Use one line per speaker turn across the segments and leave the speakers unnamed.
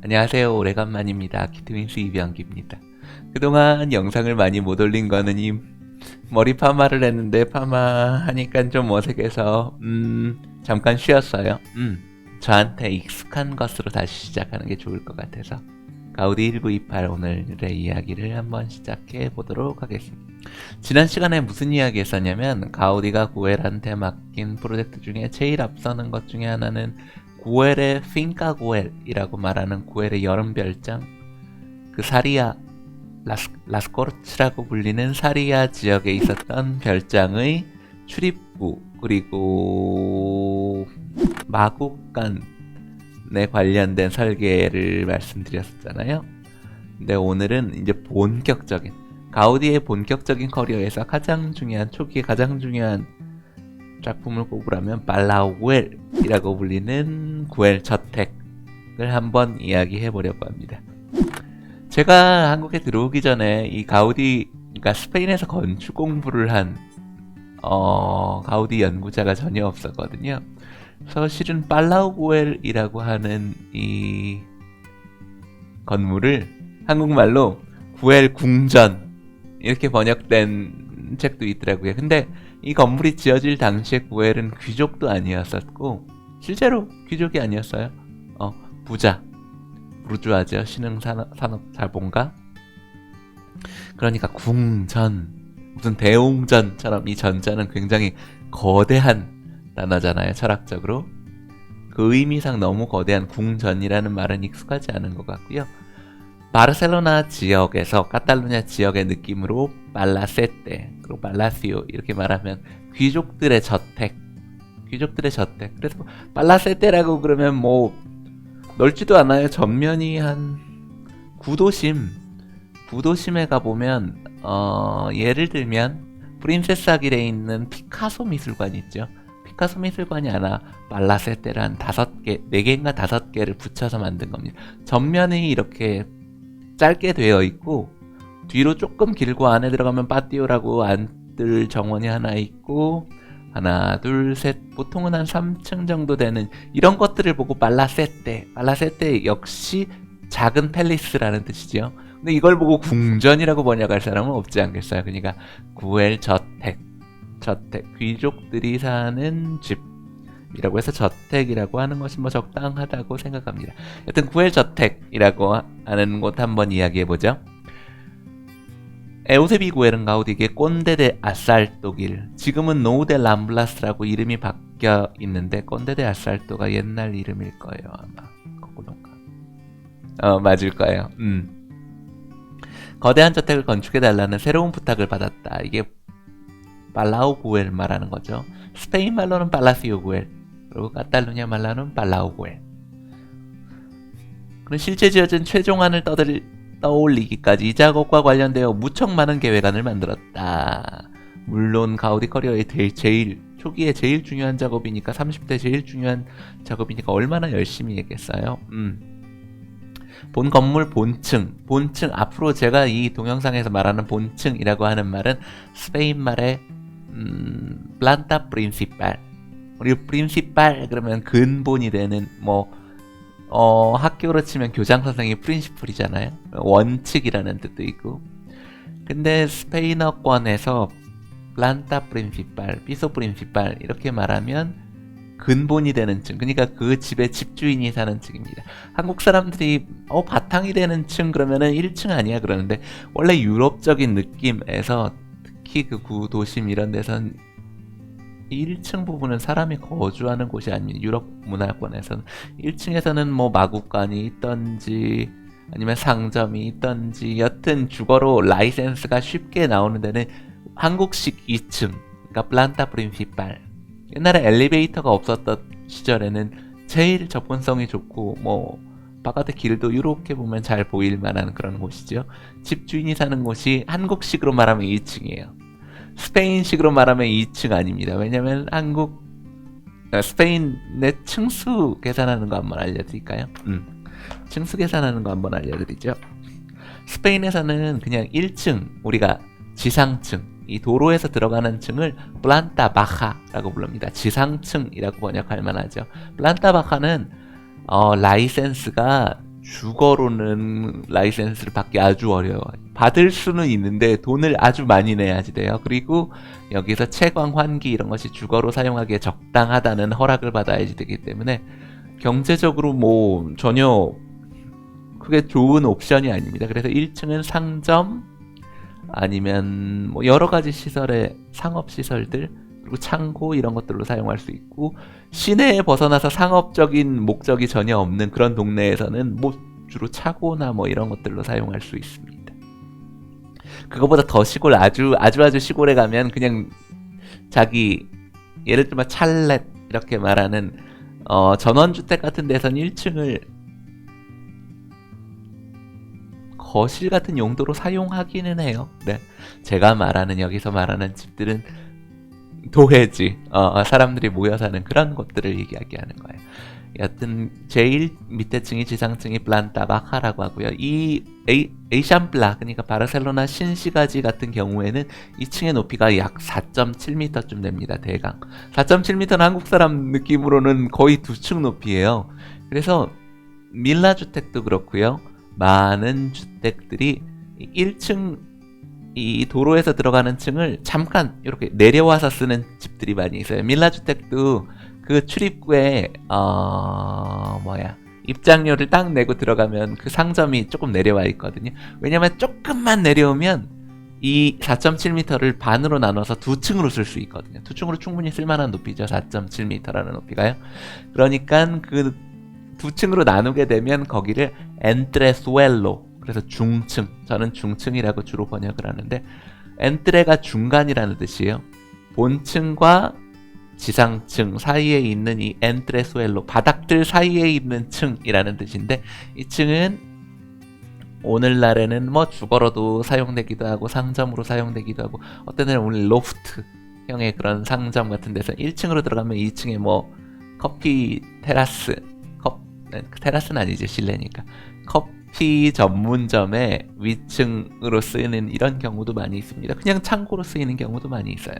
안녕하세요. 오래간만입니다. 키트윈스 이병기입니다. 그동안 영상을 많이 못 올린 거는 이 머리 파마를 했는데 파마하니까 좀 어색해서 잠깐 쉬었어요. 저한테 익숙한 것으로 다시 시작하는 게 좋을 것 같아서 가우디 1928 오늘의 이야기를 한번 시작해 보도록 하겠습니다. 지난 시간에 무슨 이야기 했었냐면 가우디가 구엘한테 맡긴 프로젝트 중에 제일 앞서는 것 중에 하나는 구엘의 핑카 구엘이라고 말하는 구엘의 여름 별장, 그 사리아 라스코르츠라고 불리는 사리아 지역에 있었던 별장의 출입구 그리고 마국간에 관련된 설계를 말씀드렸었잖아요. 근데 오늘은 이제 본격적인 가우디의 본격적인 커리어에서 가장 중요한 초기에 가장 중요한 작품을 꼽으라면 발라우엘이라고 불리는 구엘 저택을 한번 이야기해 보려고 합니다. 제가 한국에 들어오기 전에 이 가우디, 그러니까 스페인에서 건축 공부를 한 가우디 연구자가 전혀 없었거든요. 그래서 실은 발라우엘이라고 하는 이 건물을 한국말로 구엘 궁전 이렇게 번역된 책도 있더라고요. 근데 이 건물이 지어질 당시에 구엘은 귀족도 아니었었고 실제로 귀족이 아니었어요. 부자, 부르주아죠. 신흥산업자본가. 그러니까 궁전, 무슨 대웅전처럼 이 전자는 굉장히 거대한 단어잖아요. 철학적으로. 그 의미상 너무 거대한 궁전이라는 말은 익숙하지 않은 것 같고요. 바르셀로나 지역에서 카탈루냐 지역의 느낌으로 발라세테 그리고 발라시오 이렇게 말하면 귀족들의 저택, 귀족들의 저택. 그래서 발라세테라고 그러면 뭐 넓지도 않아요. 전면이 한 구도심에 가보면 예를 들면 프린세스 아길에 있는 피카소 미술관 있죠. 피카소 미술관이 하나 발라세테를 한 5개, 4개인가 5개를 붙여서 만든 겁니다. 전면이 이렇게 짧게 되어 있고 뒤로 조금 길고 안에 들어가면 파티오라고 앉을 정원이 하나 있고 하나 둘 셋 보통은 한 3층 정도 되는 이런 것들을 보고 발라세테 역시 작은 팰리스라는 뜻이죠. 근데 이걸 보고 궁전이라고 번역할 사람은 없지 않겠어요. 그러니까 구엘 저택 귀족들이 사는 집이라고 해서 저택이라고 하는 것이 뭐 적당하다고 생각합니다. 여튼 구엘 저택이라고 하는 곳 한번 이야기해보죠. 에우세비 구엘은 가우디에게 꼰데 데 아살토길, 지금은 노우 데 람블라스라고 이름이 바뀌어 있는데 꼰데 데 아살토가 옛날 이름일 거예요. 아마 거꾸로인가? 맞을 거예요. 거대한 저택을 건축해달라는 새로운 부탁을 받았다. 이게 발라우 구엘 말하는 거죠. 스페인 말로는 발라시오 구엘, 그리고 카탈루냐 말로는 발라우 구엘. 그럼 실제 지어진 최종안을 떠올리기까지 이 작업과 관련되어 무척 많은 계획안을 만들었다. 물론 가우디 커리어의 제일 초기에 제일 중요한 작업이니까 30대 제일 중요한 작업이니까 얼마나 열심히 했겠어요. 본 건물 본층 앞으로 제가 이 동영상에서 말하는 본층이라고 하는 말은 스페인 말의 플란타 프린시팔, 그리고 프린시팔 그러면 근본이 되는 학교로 치면 교장 선생이 프린시플이잖아요. 원칙이라는 뜻도 있고. 근데 스페인어권에서 플란타 프린시팔, 피소 프린시팔 이렇게 말하면 근본이 되는 층, 그러니까 그 집의 집주인이 사는 층입니다. 한국 사람들이 바탕이 되는 층 그러면은 1층 아니야 그러는데 원래 유럽적인 느낌에서 특히 그 구도심 이런 데선 1층 부분은 사람이 거주하는 곳이 아닌 유럽 문화권에서는 1층에서는 뭐 마구간이 있던지 아니면 상점이 있던지 여튼 주거로 라이센스가 쉽게 나오는 데는 한국식 2층, 그러니까 플란타 프린시팔. 옛날에 엘리베이터가 없었던 시절에는 제일 접근성이 좋고 바깥에 길도 이렇게 보면 잘 보일 만한 그런 곳이죠. 집주인이 사는 곳이 한국식으로 말하면 2층이에요. 스페인식으로 말하면 2층 아닙니다. 왜냐면 스페인의 층수 계산하는 거 한번 알려드릴까요? 층수 계산하는 거 한번 알려드리죠. 스페인에서는 그냥 1층, 우리가 지상층, 이 도로에서 들어가는 층을 플란타 바카라고 부릅니다. 지상층이라고 번역할 만하죠. 플란타 바카는 라이센스가 주거로는 라이센스를 받기 아주 어려워요. 받을 수는 있는데 돈을 아주 많이 내야지 돼요. 그리고 여기서 채광, 환기 이런 것이 주거로 사용하기에 적당하다는 허락을 받아야지 되기 때문에 경제적으로 뭐 전혀 크게 좋은 옵션이 아닙니다. 그래서 1층은 상점 아니면 뭐 여러 가지 시설의 상업 시설들 그리고 창고 이런 것들로 사용할 수 있고, 시내에 벗어나서 상업적인 목적이 전혀 없는 그런 동네에서는 뭐 주로 차고나 뭐 이런 것들로 사용할 수 있습니다. 그거보다 더 시골 아주 시골에 가면 그냥 자기 예를 들면 찰렛 이렇게 말하는 전원주택 같은 데선 1층을 거실 같은 용도로 사용하기는 해요. 네. 제가 말하는 여기서 말하는 집들은 도회지, 사람들이 모여 사는 그런 곳들을 얘기하는 거예요. 여튼 제일 밑에 층이 지상층이 플란타 바카라고 하고요. 이 에이샴플라, 그러니까 바르셀로나 신시가지 같은 경우에는 2층의 높이가 약 4.7m쯤 됩니다. 대강 4.7m는 한국 사람 느낌으로는 거의 2층 높이에요. 그래서 밀라 주택도 그렇고요. 많은 주택들이 1층 이 도로에서 들어가는 층을 잠깐 이렇게 내려와서 쓰는 집들이 많이 있어요. 밀라 주택도 그 출입구에 입장료를 딱 내고 들어가면 그 상점이 조금 내려와 있거든요. 왜냐면 조금만 내려오면 이 4.7m를 반으로 나눠서 2층으로 쓸 수 있거든요. 2층으로 충분히 쓸만한 높이죠. 4.7m라는 높이가요. 그러니까 그 2층으로 나누게 되면 거기를 엔트레수엘로, 그래서 중층, 저는 중층이라고 주로 번역을 하는데, 엔트레가 중간이라는 뜻이에요. 본층과 지상층 사이에 있는 이 엔트레수엘로, 바닥들 사이에 있는 층이라는 뜻인데, 이 층은 오늘날에는 뭐 주거로도 사용되기도 하고 상점으로 사용되기도 하고, 어떤 데는 오늘 로프트 형의 그런 상점 같은 데서 1층으로 들어가면 2층에 뭐 커피 테라스, 테라스는 아니지 실내니까, 커피 전문점의 위층으로 쓰이는 이런 경우도 많이 있습니다. 그냥 창고로 쓰이는 경우도 많이 있어요.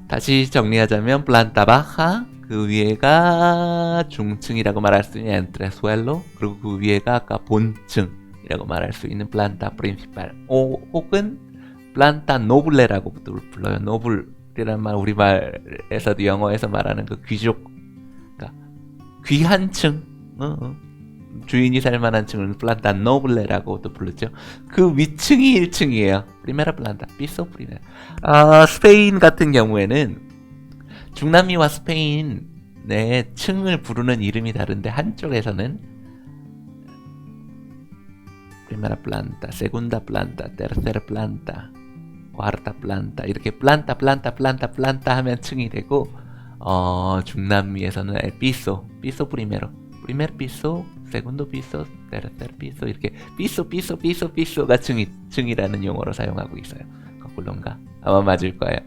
다시 정리하자면 플란타 바하, 그 위에가 중층이라고 말할 수 있는 엔트레수엘로, 그리고 그 위에가 아까 본층이라고 말할 수 있는 플란타 프린시팔, 혹은 플란타 노블레라고 불러요. 노블이란 말 우리말에서도 영어에서 말하는 그 귀족, 그러니까 귀한 층, 주인이 살만한 층을 플란타 노블레라고도 부르죠. 그 위층이 1층이에요. 프리메라 플란타, 피소 프리메라. 스페인 같은 경우에는 중남미와 스페인의 층을 부르는 이름이 다른데, 한쪽에서는 프리메라 플란타, 세군다 플란타, 테르세라 플란타, cuarta 플란타, 이렇게 플란타 하면 층이 되고, 중남미에서는 piso primero, primer piso, segundo piso, tercer piso, 이렇게 piso가 층이라는 용어로 사용하고 있어요. 거꾸로인가? 아마 맞을 거예요.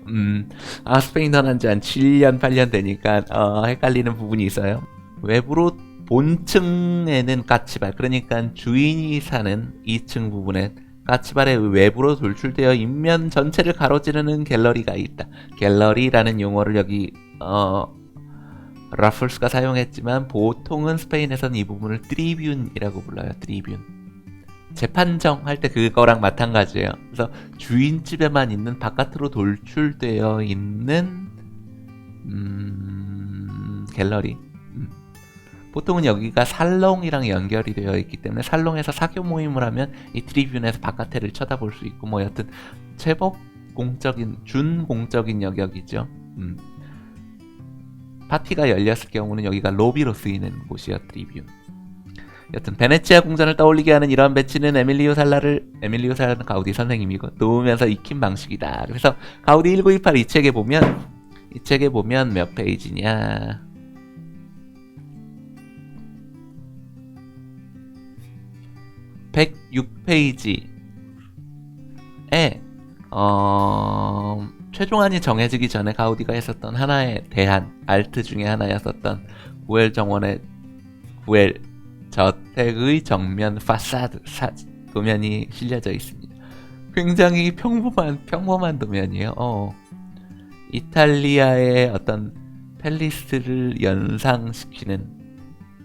스페인 떠난 지 한 7년, 8년 되니까 헷갈리는 부분이 있어요. 외부로 본층에는 까치발, 그러니까 주인이 사는 2층 부분에 까치발의 외부로 돌출되어 인면 전체를 가로지르는 갤러리가 있다. 갤러리라는 용어를 여기 라플스가 사용했지만, 보통은 스페인에서는 이 부분을 트리뷴이라고 불러요. 트리뷴. 재판정 할 때 그거랑 마찬가지예요. 그래서 주인집에만 있는 바깥으로 돌출되어 있는 갤러리. 보통은 여기가 살롱이랑 연결이 되어 있기 때문에 살롱에서 사교 모임을 하면 이 트리뷴에서 바깥을 쳐다볼 수 있고, 뭐 여튼 제법 공적인, 준공적인 영역이죠. 파티가 열렸을 경우는 여기가 로비로 쓰이는 곳이요, 트리뷴. 여튼 베네치아 궁전을 떠올리게 하는 이러한 배치는 에밀리오 살라는 가우디 선생님이고 놓으면서 익힌 방식이다. 그래서 가우디 1928 이 책에 보면 몇 페이지냐, 106페이지에 최종안이 정해지기 전에 가우디가 했었던 하나의 대안, 알트 중에 하나였었던 구엘 정원의 구엘 저택의 정면 파사드 도면이 실려져 있습니다. 굉장히 평범한 도면이에요. 이탈리아의 어떤 팰리스를 연상시키는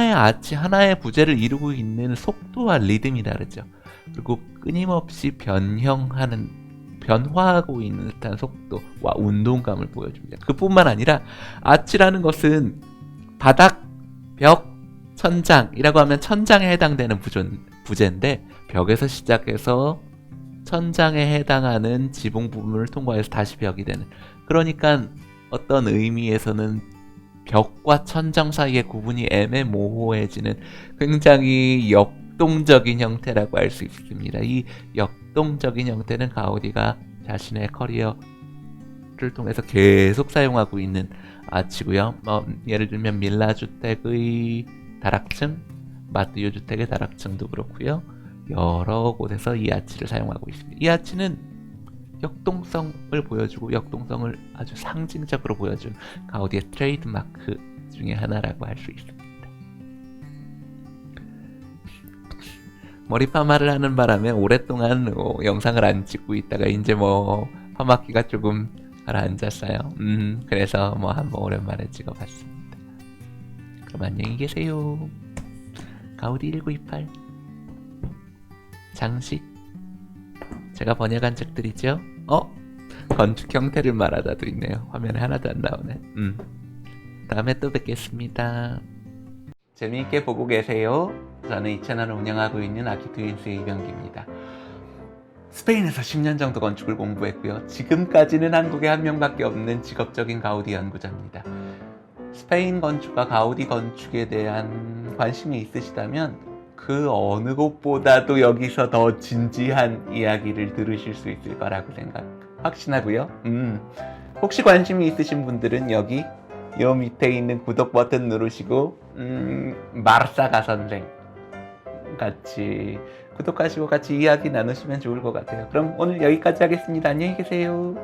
하나의 아치, 하나의 부제를 이루고 있는 속도와 리듬이 다르죠. 그리고 끊임없이 변화하고 있는 듯한 속도와 운동감을 보여줍니다. 그뿐만 아니라 아치라는 것은 바닥, 벽, 천장이라고 하면 천장에 해당되는 부제인데 벽에서 시작해서 천장에 해당하는 지붕 부분을 통과해서 다시 벽이 되는, 그러니까 어떤 의미에서는 벽과 천장 사이의 구분이 애매모호해지는 굉장히 역동적인 형태라고 할 수 있습니다. 이 역동적인 형태는 가우디가 자신의 커리어를 통해서 계속 사용하고 있는 아치고요. 예를 들면 밀라 주택의 다락층, 마띠오 주택의 다락층도 그렇고요. 여러 곳에서 이 아치를 사용하고 있습니다. 이 아치는 역동성을 보여주고 역동성을 아주 상징적으로 보여준 가우디의 트레이드마크 중에 하나라고 할 수 있습니다. 머리 파마를 하는 바람에 오랫동안 영상을 안 찍고 있다가 이제 파마기가 조금 가라앉았어요. 그래서 한번 오랜만에 찍어봤습니다. 그럼 안녕히 계세요. 가우디 1928 장식, 제가 번역한 책들이죠. 건축 형태를 말하다도 있네요. 화면에 하나도 안 나오네. 다음에 또 뵙겠습니다. 재미있게 보고 계세요. 저는 이 채널을 운영하고 있는 아키트윈스의 이병기입니다. 스페인에서 10년 정도 건축을 공부했고요. 지금까지는 한국에 한 명밖에 없는 직업적인 가우디 연구자입니다. 스페인 건축과 가우디 건축에 대한 관심이 있으시다면 그 어느 곳보다도 여기서 더 진지한 이야기를 들으실 수 있을 거라고 확신하고요. 혹시 관심이 있으신 분들은 여기 요 밑에 있는 구독 버튼 누르시고 마르사가 선생 같이 구독하시고 같이 이야기 나누시면 좋을 것 같아요. 그럼 오늘 여기까지 하겠습니다. 안녕히 계세요.